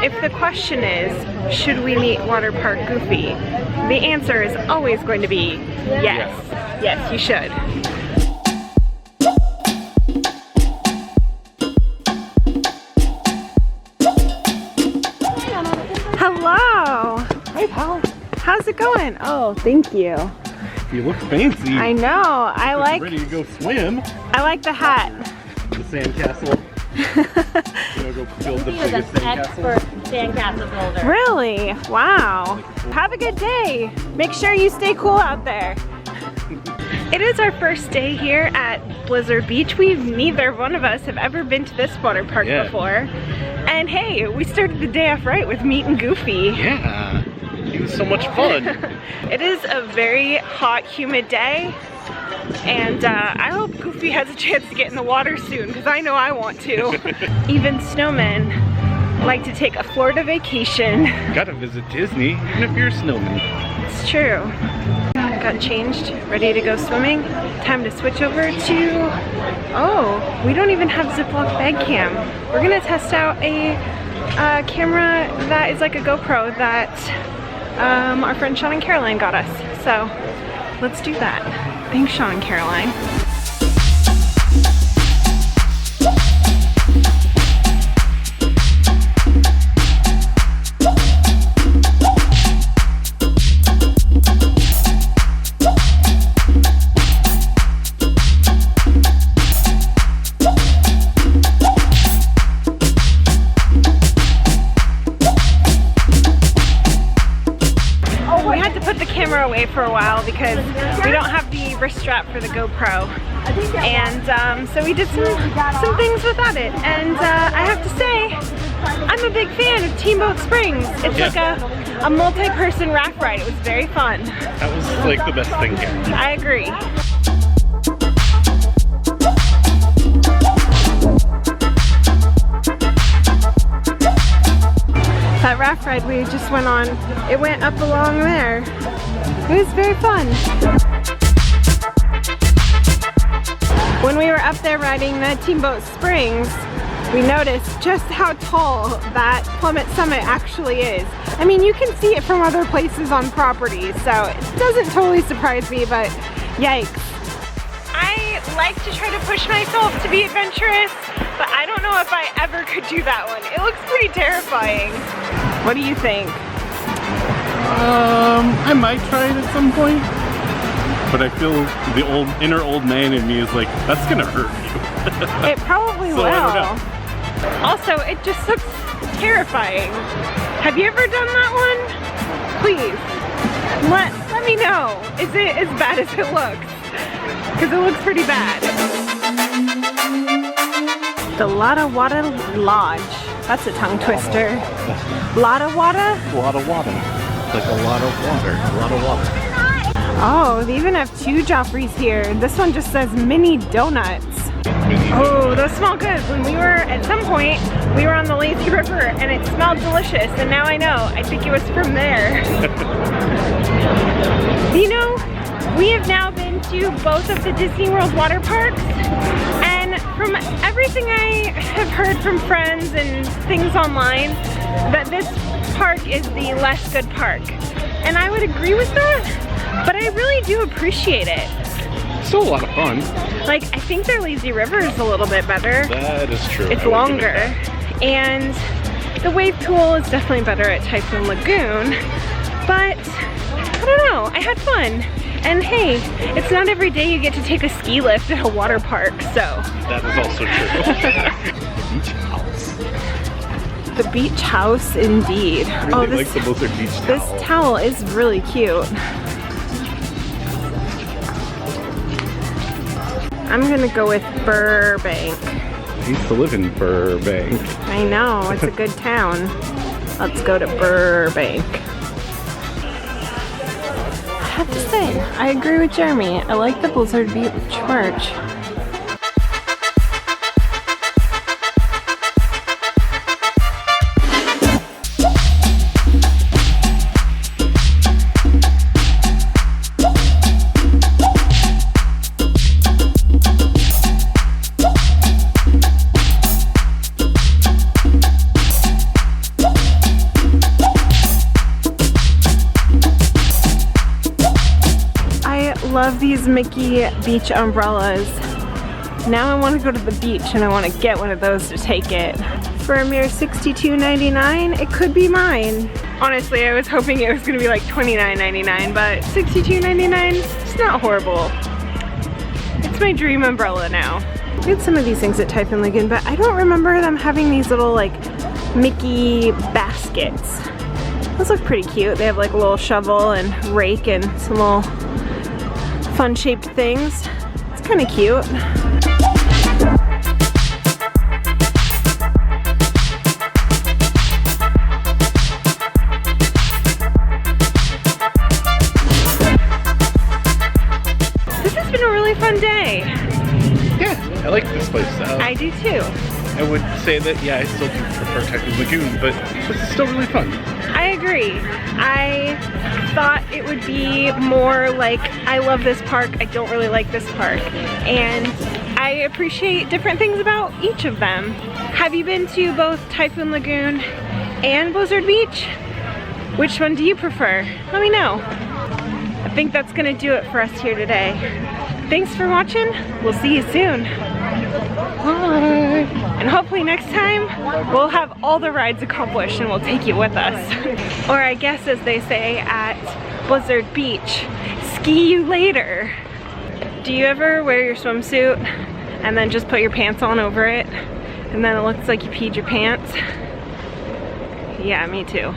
if the question is, should we meet Water Park Goofy? The answer is always going to be yes. Yes, you should. Hello. Hi, pal. How's it going? Oh, thank you. You look fancy. I know. I like. Ready to go swim. I like the hat. The sandcastle. You wanna go build the biggest sandcastle? Sandcastle builder. Really? Wow. Have a good day. Make sure you stay cool out there. It is our first day here at Blizzard Beach. Neither one of us have ever been to this water park before. And hey, we started the day off right with meeting Goofy. Yeah. It was so much fun. It is a very hot, humid day. And I hope Goofy has a chance to get in the water soon, because I know I want to. Even snowmen like to take a Florida vacation. Gotta visit Disney, even if you're a snowman. It's true. Got changed, ready to go swimming. Time to switch over to, oh, we don't even have Ziploc bag cam. We're gonna test out a camera that is like a GoPro that our friend Sean and Caroline got us. So let's do that. Thanks, Sean and Caroline. We had to put the camera away for a while because we don't have the wrist strap for the GoPro, and so we did some things without it. And I have to say, I'm a big fan of Steamboat Springs. It's like a multi-person raft ride. It was very fun. That was like the best thing here. I agree. That raft ride we just went on, it went up along there. It was very fun. When we were up there riding the Steamboat Springs, we noticed just how tall that Plummet Summit actually is. I mean, you can see it from other places on property, so it doesn't totally surprise me, but yikes. I like to try to push myself to be adventurous, but I don't know if I ever could do that one. It looks pretty terrifying. What do you think? I might try it at some point, but I feel the inner old man in me is like, that's gonna hurt you. It probably So will. I don't know. Also, it just looks terrifying. Have you ever done that one? Please, let me know. Is it as bad as it looks? Because it looks pretty bad. The Lotta Wada Lodge. That's a tongue twister. Lotta Wada? A lot of water. Like a lot of water. A lot of water. Oh, they even have two Joffreys here. This one just says mini donuts. Oh, those smell good. When we were, at some point, we were on the Lazy River and it smelled delicious, and now I know. I think it was from there. You know, we have now been to both of the Disney World water parks, and from everything I have heard from friends and things online, that this park is the less good park. And I would agree with that, but I really do appreciate it. Still a lot of fun. Like, I think their Lazy River is a little bit better. That is true. It's longer. And the wave pool is definitely better at Typhoon Lagoon. But, I don't know, I had fun. And hey, it's not every day you get to take a ski lift at a water park, so. That is also true. The beach house. The beach house, indeed. I really like the Blizzard Beach towel. This towel is really cute. I'm gonna go with Burbank. I used to live in Burbank. I know, it's a good town. Let's go to Burbank. I have to say, I agree with Jeremy. I like the Blizzard Beach merch. love these Mickey beach umbrellas. Now I want to go to the beach and I want to get one of those to take it. For a mere $62.99, it could be mine. Honestly, I was hoping it was going to be like $29.99, but $62.99, it's not horrible. It's my dream umbrella now. We had some of these things at Typhoon Lagoon, but I don't remember them having these little like Mickey baskets. Those look pretty cute. They have like a little shovel and rake and some little fun shaped things. It's kind of cute. This has been a really fun day. Yeah, I like this place. I do too. I would say that, yeah, I still do prefer Typhoon Lagoon, but this is still really fun. I agree. I thought it would be more like, I love this park, I don't really like this park. And I appreciate different things about each of them. Have you been to both Typhoon Lagoon and Blizzard Beach? Which one do you prefer? Let me know. I think that's gonna do it for us here today. Thanks for watching. We'll see you soon. Bye. And hopefully next time we'll have all the rides accomplished and we'll take you with us. Or I guess as they say at Blizzard Beach, ski you later. Do you ever wear your swimsuit and then just put your pants on over it and then it looks like you peed your pants? Yeah, me too.